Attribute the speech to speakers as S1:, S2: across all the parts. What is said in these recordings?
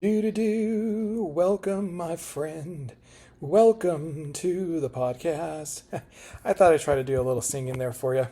S1: Do. Welcome, my friend. Welcome to the podcast. I thought I'd try to do a little singing there for you.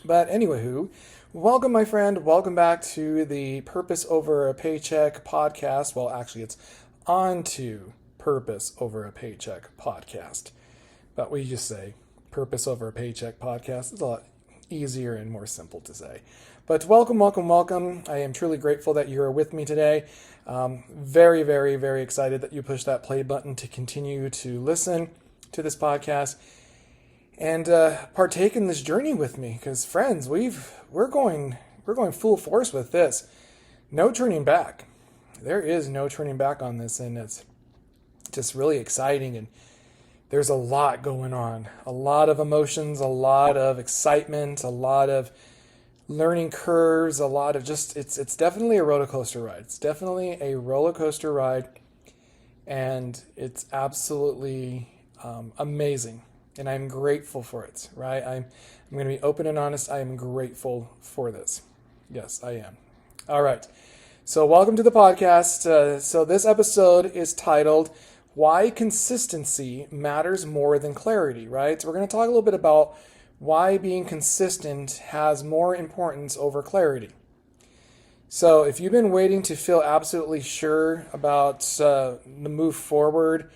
S1: But anywho, welcome, my friend. Welcome back to the Purpose Over a Paycheck podcast. Well, actually, it's on to Purpose Over a Paycheck podcast. But we just say Purpose Over a Paycheck podcast. It's a lot easier and more simple to say. But welcome. I am truly grateful that you're with me today. Very, very, very excited that you pushed that play button to continue to listen to this podcast and partake in this journey with me. Because friends, we're going full force with this. No turning back. There is no turning back on this, and it's just really exciting. And there's a lot going on, a lot of emotions, a lot of excitement, a lot of learning curves, a lot of just, it's definitely a roller coaster ride. It's definitely a roller coaster ride, and it's absolutely amazing. And I'm grateful for it, right? I'm going to be open and honest. I am grateful for this. Yes, I am. All right. So welcome to the podcast. So this episode is titled, Why Consistency Matters More Than Clarity, right? So we're going to talk a little bit about why being consistent has more importance over clarity. So if you've been waiting to feel absolutely sure about the move forward,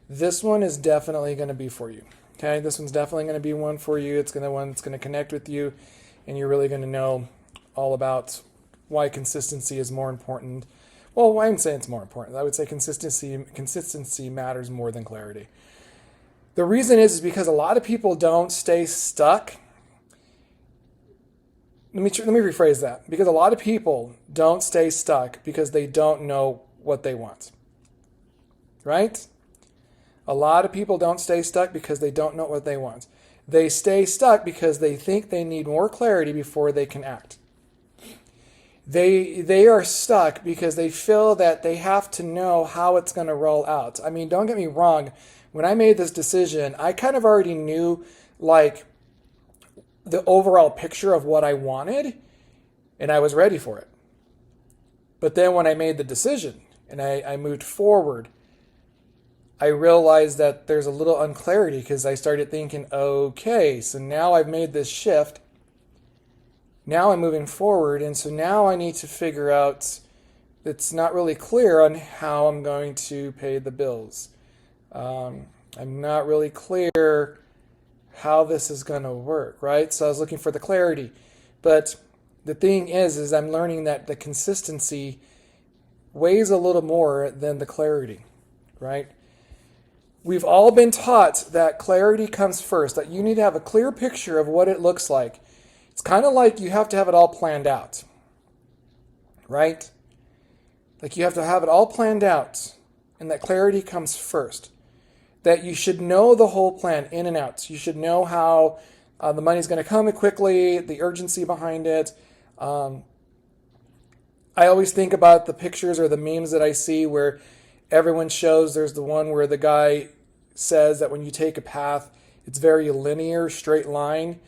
S1: this one is definitely going to be for you. Okay, this one's definitely going to be one for you. It's one that's going to connect with you, and you're really going to know all about why consistency is more important. Well, I wouldn't say it's more important. I would say consistency matters more than clarity. The reason is because a lot of people don't stay stuck. Let me rephrase that. Because a lot of people don't stay stuck because they don't know what they want. Right? A lot of people don't stay stuck because they don't know what they want. They stay stuck because they think they need more clarity before they can act. They are stuck because they feel that they have to know how it's going to roll out. I mean, don't get me wrong. When I made this decision, I kind of already knew like the overall picture of what I wanted, and I was ready for it. But then when I made the decision and I moved forward, I realized that there's a little unclarity because I started thinking, okay, so now I've made this shift. Now I'm moving forward, and so now I need to figure out, it's not really clear on how I'm going to pay the bills. I'm not really clear how this is going to work, right? So I was looking for the clarity. But the thing is I'm learning that the consistency weighs a little more than the clarity, right? We've all been taught that clarity comes first, that you need to have a clear picture of what it looks like. It's kind of like you have to have it all planned out, right? Like you have to have it all planned out, and that clarity comes first. That you should know the whole plan in and out. You should know how the money's going to come quickly, the urgency behind it. I always think about the pictures or the memes that I see where everyone shows, there's the one where the guy says that when you take a path, it's very linear, straight line.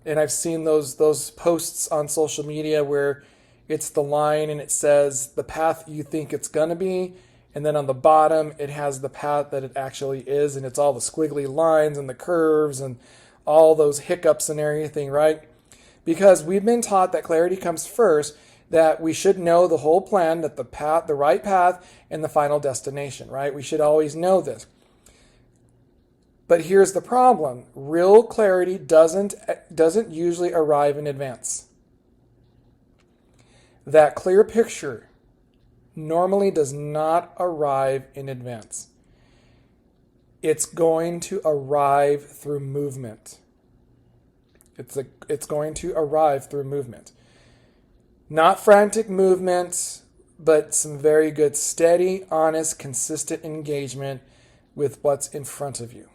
S1: And I've seen those posts on social media where it's the line and it says the path you think it's going to be. And then on the bottom, it has the path that it actually is. And it's all the squiggly lines and the curves and all those hiccups and everything, right? Because we've been taught that clarity comes first, that we should know the whole plan, that the right path and the final destination, right? We should always know this. But here's the problem. Real clarity doesn't usually arrive in advance. That clear picture normally does not arrive in advance. It's going to arrive through movement. It's going to arrive through movement. Not frantic movements, but some very good, steady, honest, consistent engagement with what's in front of you.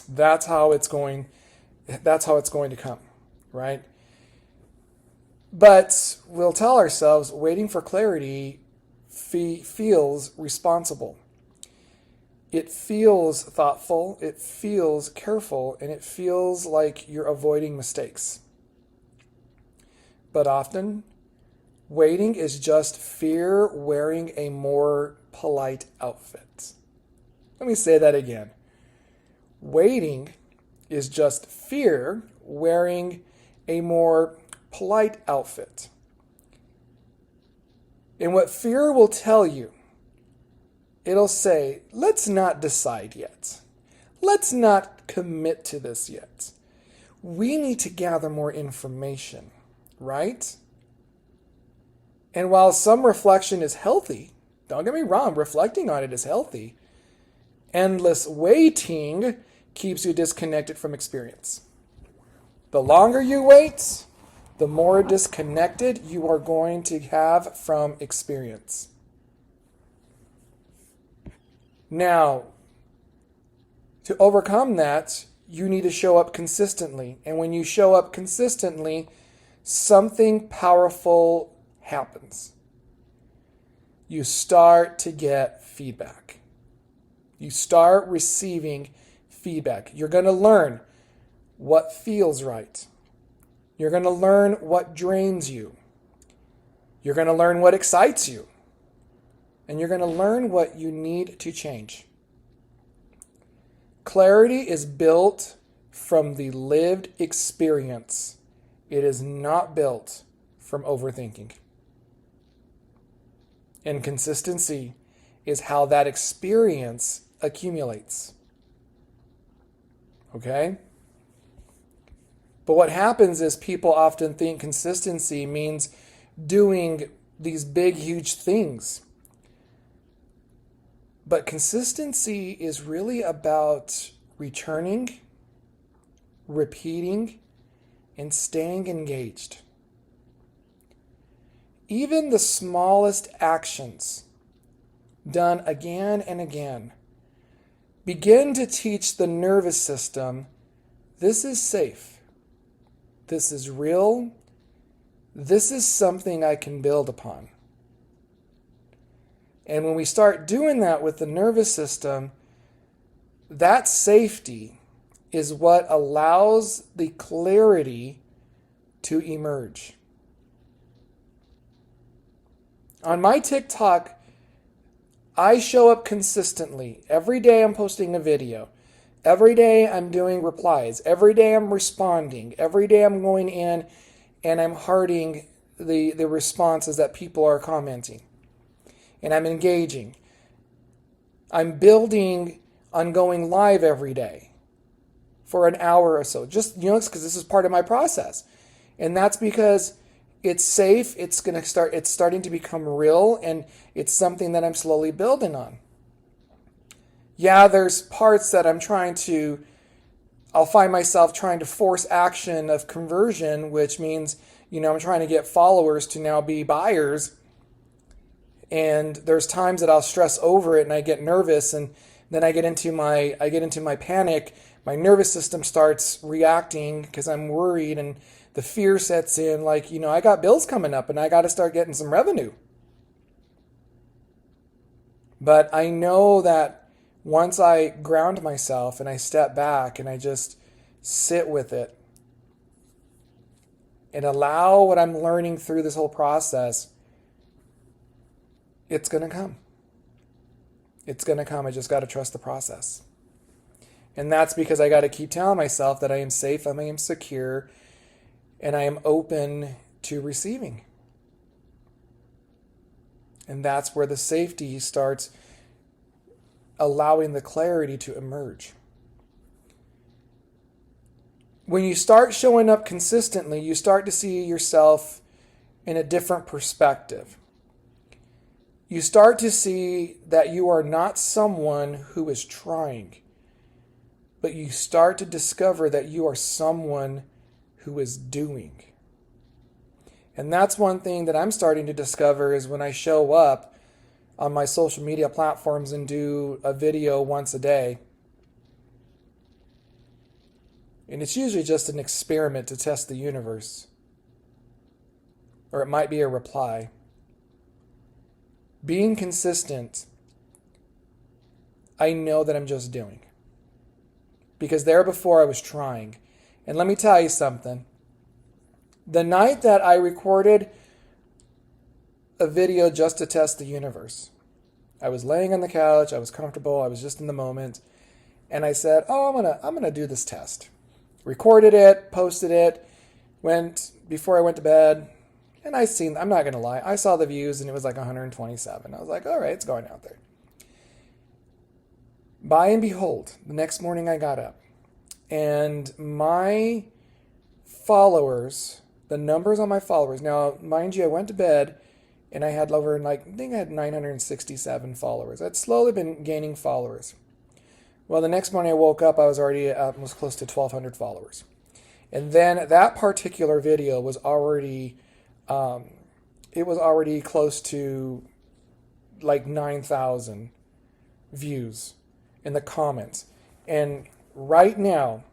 S1: That's how it's going to come, right? But we'll tell ourselves waiting for clarity feels responsible. It feels thoughtful, it feels careful, and it feels like you're avoiding mistakes. But often, Waiting is just fear wearing a more polite outfit. Let me say that again. Waiting is just fear wearing a more polite outfit. And what fear will tell you, it'll say, let's not decide yet. Let's not commit to this yet. We need to gather more information, right? And while some reflection is healthy, don't get me wrong, reflecting on it is healthy, endless waiting keeps you disconnected from experience. The longer you wait, the more disconnected you are going to have from experience. Now, to overcome that, you need to show up consistently. And when you show up consistently, something powerful happens. You start to get feedback. You start receiving feedback. You're going to learn what feels right. You're going to learn what drains you. You're going to learn what excites you. And you're going to learn what you need to change. Clarity is built from the lived experience. It is not built from overthinking. And consistency is how that experience accumulates. Okay? But what happens is people often think consistency means doing these big, huge things. But consistency is really about returning, repeating, and staying engaged. Even the smallest actions done again and again begin to teach the nervous system, this is safe. This is real. This is something I can build upon. And when we start doing that with the nervous system, that safety is what allows the clarity to emerge. On my TikTok, I show up consistently. Every day I'm posting a video. Every day I'm doing replies. Every day I'm responding. Every day I'm going in and I'm hearting the responses that people are commenting. And I'm engaging. I'm building on going live every day for an hour or so. Just, because this is part of my process. And that's because it's safe, it's starting to become real, and it's something that I'm slowly building on. Yeah, there's parts that I'll find myself trying to force action of conversion, which means, I'm trying to get followers to now be buyers. And there's times that I'll stress over it and I get nervous, and then I get into my panic. My nervous system starts reacting because I'm worried, and the fear sets in, I got bills coming up and I got to start getting some revenue. But I know that once I ground myself and I step back and I just sit with it and allow what I'm learning through this whole process, it's going to come. It's going to come. I just got to trust the process. And that's because I got to keep telling myself that I am safe, I am secure, and I am open to receiving. And that's where the safety starts allowing the clarity to emerge. When you start showing up consistently, you start to see yourself in a different perspective. You start to see that you are not someone who is trying, but you start to discover that you are someone who is doing. And that's one thing that I'm starting to discover is when I show up on my social media platforms and do a video once a day. And it's usually just an experiment to test the universe. Or it might be a reply. Being consistent, I know that I'm just doing. Because there before I was trying. And let me tell you something. The night that I recorded a video just to test the universe. I was laying on the couch, I was comfortable, I was just in the moment, and I said, "Oh, I'm gonna do this test." Recorded it, posted it, went before I went to bed, and I'm not gonna lie, I saw the views and it was like 127. I was like, all right, it's going out there. By and behold, the next morning I got up and my followers, the numbers on my followers, now mind you, I went to bed and I had over, I think I had 967 followers. I'd slowly been gaining followers. Well, the next morning I woke up, I was already almost close to 1,200 followers. And then that particular video was already, it was already close to like 9,000 views in the comments. And right now,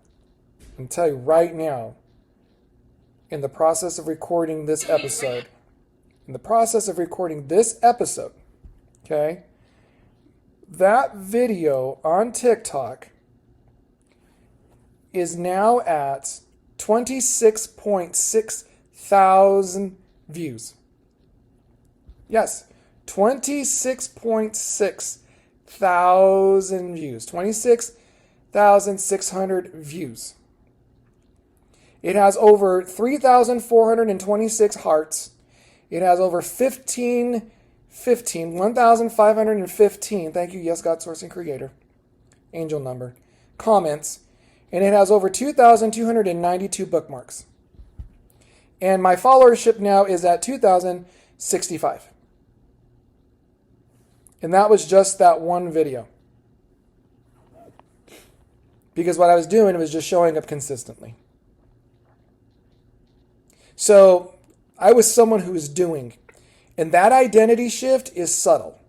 S1: I can tell you right now, in the process of recording this episode, okay, that video on TikTok is now at 26.6 thousand views. Yes, 26.6 thousand views. 26,600 views. It has over 3,426 hearts. It has over 1,515, thank you, yes, God, Source and Creator, angel number, comments, and it has over 2,292 bookmarks. And my followership now is at 2,065. And that was just that one video. Because what I was doing was just showing up consistently. So I was someone who was doing. And that identity shift is subtle.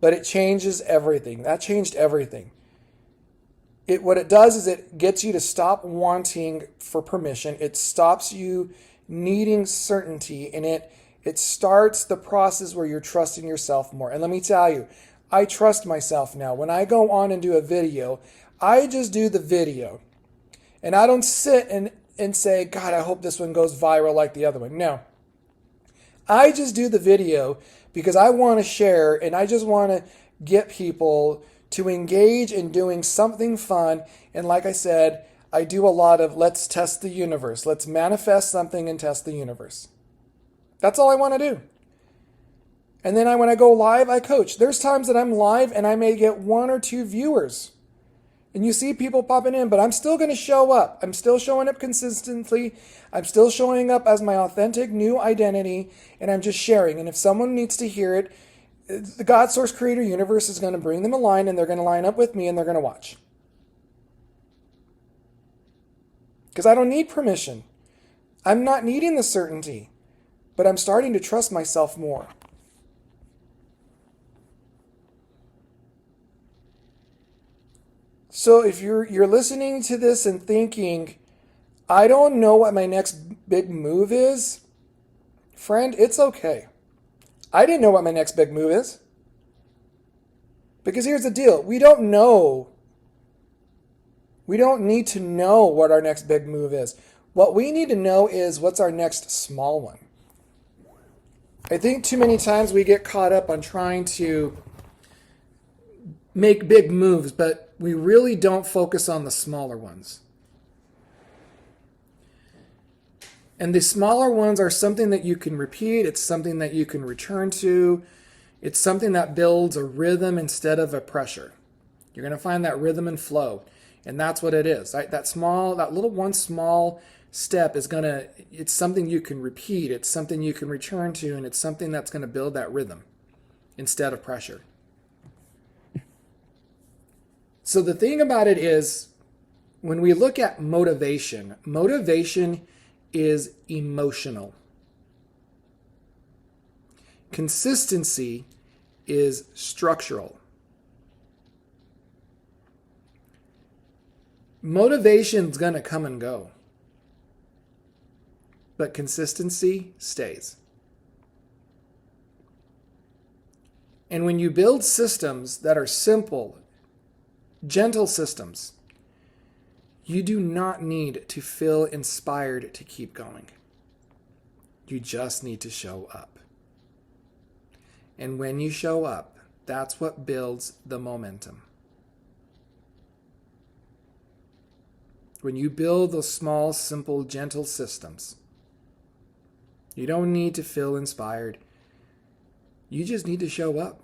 S1: But it changes everything. That changed everything. What it does is it gets you to stop wanting for permission. It stops you needing certainty. And it starts the process where you're trusting yourself more. And let me tell you, I trust myself now. When I go on and do a video, I just do the video. And I don't sit and say, God, I hope this one goes viral like the other one. No. I just do the video because I want to share and I just want to get people to engage in doing something fun. And like I said, I do a lot of let's test the universe. Let's manifest something and test the universe. That's all I want to do. And then when I go live, I coach. There's times that I'm live and I may get 1 or 2 viewers. And you see people popping in, but I'm still going to show up. I'm still showing up consistently. I'm still showing up as my authentic new identity, and I'm just sharing. And if someone needs to hear it, the God, Source, Creator, Universe is going to bring them a line, and they're going to line up with me, and they're going to watch. Because I don't need permission. I'm not needing the certainty, but I'm starting to trust myself more. So if you're listening to this and thinking, I don't know what my next big move is, friend, it's okay. I didn't know what my next big move is. Because here's the deal. We don't know. We don't need to know what our next big move is. What we need to know is what's our next small one. I think too many times we get caught up on trying to make big moves, but we really don't focus on the smaller ones. And the smaller ones are something that you can repeat. It's something that you can return to. It's something that builds a rhythm instead of a pressure. You're going to find that rhythm and flow. And that's what it is. Right? That little one small step it's something you can repeat. It's something you can return to. And it's something that's going to build that rhythm instead of pressure. So the thing about it is, when we look at motivation is emotional. Consistency is structural. Motivation's going to come and go, but consistency stays. And when you build systems that are simple, gentle systems, you do not need to feel inspired to keep going. You just need to show up. And when you show up, that's what builds the momentum. When you build those small, simple, gentle systems, you don't need to feel inspired. You just need to show up.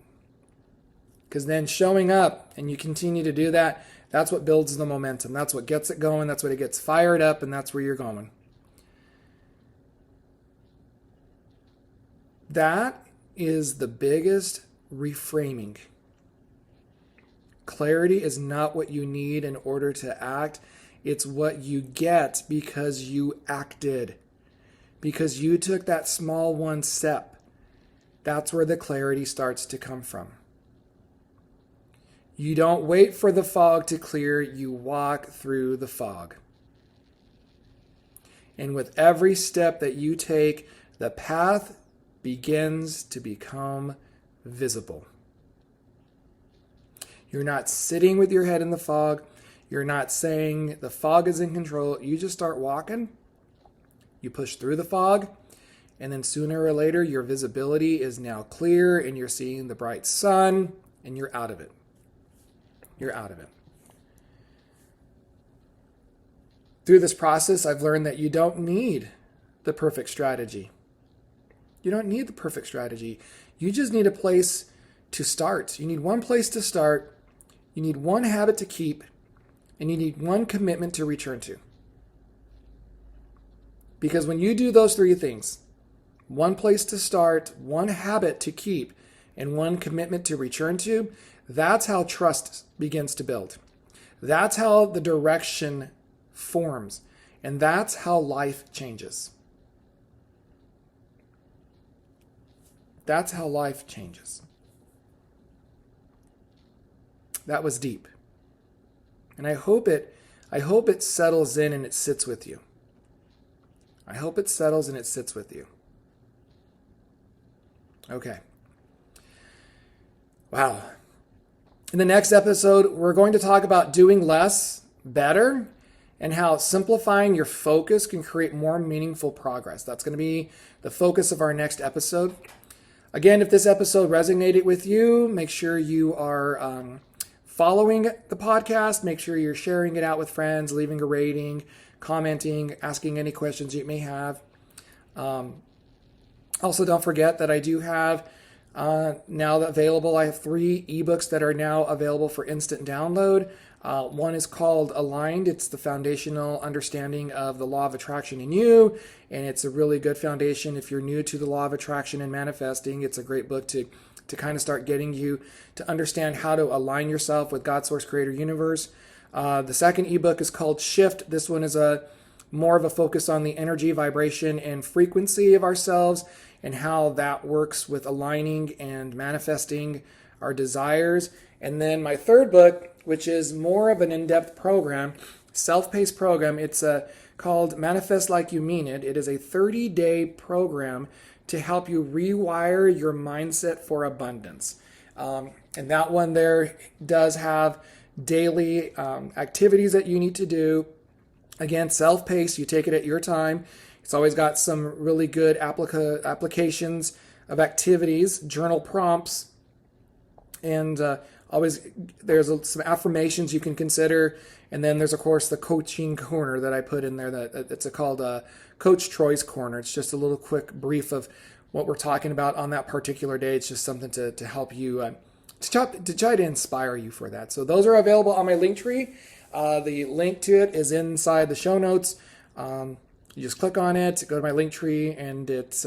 S1: Because then showing up and you continue to do that, that's what builds the momentum. That's what gets it going. That's what it gets fired up, and that's where you're going. That is the biggest reframing. Clarity is not what you need in order to act. It's what you get because you acted. Because you took that small one step. That's where the clarity starts to come from. You don't wait for the fog to clear, you walk through the fog. And with every step that you take, the path begins to become visible. You're not sitting with your head in the fog. You're not saying the fog is in control. You just start walking. You push through the fog. And then sooner or later, your visibility is now clear and you're seeing the bright sun and you're out of it. You're out of it. Through this process, I've learned that you don't need the perfect strategy. You don't need the perfect strategy. You just need a place to start. You need one place to start. You need one habit to keep. And you need one commitment to return to. Because when you do those three things, one place to start, one habit to keep, and one commitment to return to, that's how trust begins to build. That's how the direction forms. And that's how life changes. That's how life changes. That was deep. And I hope it settles in and it sits with you. I hope it settles and it sits with you. Okay. Wow. In the next episode, we're going to talk about doing less better and how simplifying your focus can create more meaningful progress. That's going to be the focus of our next episode. Again, if this episode resonated with you, make sure you are following the podcast. Make sure you're sharing it out with friends, leaving a rating, commenting, asking any questions you may have. Also, don't forget that I do have now available. I have 3 ebooks that are now available for instant download. One is called Aligned. It's the foundational understanding of the law of attraction in you. And it's a really good foundation if you're new to the law of attraction and manifesting. It's a great book to kind of start getting you to understand how to align yourself with God, Source, Creator, Universe. The second ebook is called Shift. This one is more of a focus on the energy, vibration, and frequency of ourselves and how that works with aligning and manifesting our desires. And then my third book, which is more of an in-depth program, self-paced program, it's called Manifest Like You Mean It. It is a 30-day program to help you rewire your mindset for abundance. And that one there does have daily activities that you need to do. Again, self-paced, you take it at your time. It's always got some really good applications of activities, journal prompts, and always there's some affirmations you can consider. And then there's, of course, the coaching corner that I put in there. It's called Coach Troy's Corner. It's just a little quick brief of what we're talking about on that particular day. It's just something to help you, to try to inspire you for that. So those are available on my Linktree. The link to it is inside the show notes. You just click on it, go to my Linktree, and it's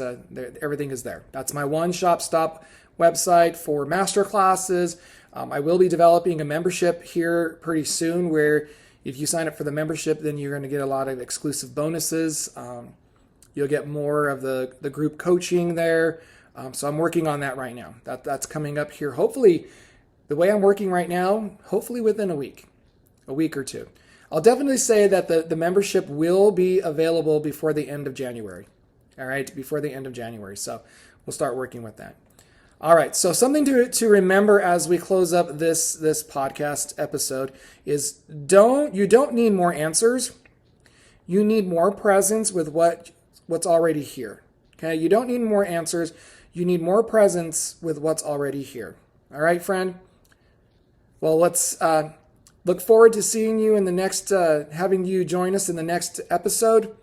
S1: everything is there. That's my one-stop website for master classes. I will be developing a membership here pretty soon where if you sign up for the membership, then you're going to get a lot of exclusive bonuses. You'll get more of the group coaching there. So I'm working on that right now. That's coming up here. Hopefully, the way I'm working right now, hopefully within a week or two. I'll definitely say that the membership will be available before the end of January. All right, before the end of January. So we'll start working with that. All right, so something to remember as we close up this podcast episode is you don't need more answers. You need more presence with what's already here. Okay, you don't need more answers. You need more presence with what's already here. All right, friend? Well, let's look forward to seeing you in the next, having you join us in the next episode.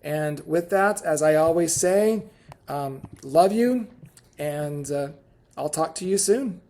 S1: And with that, as I always say, love you, and I'll talk to you soon.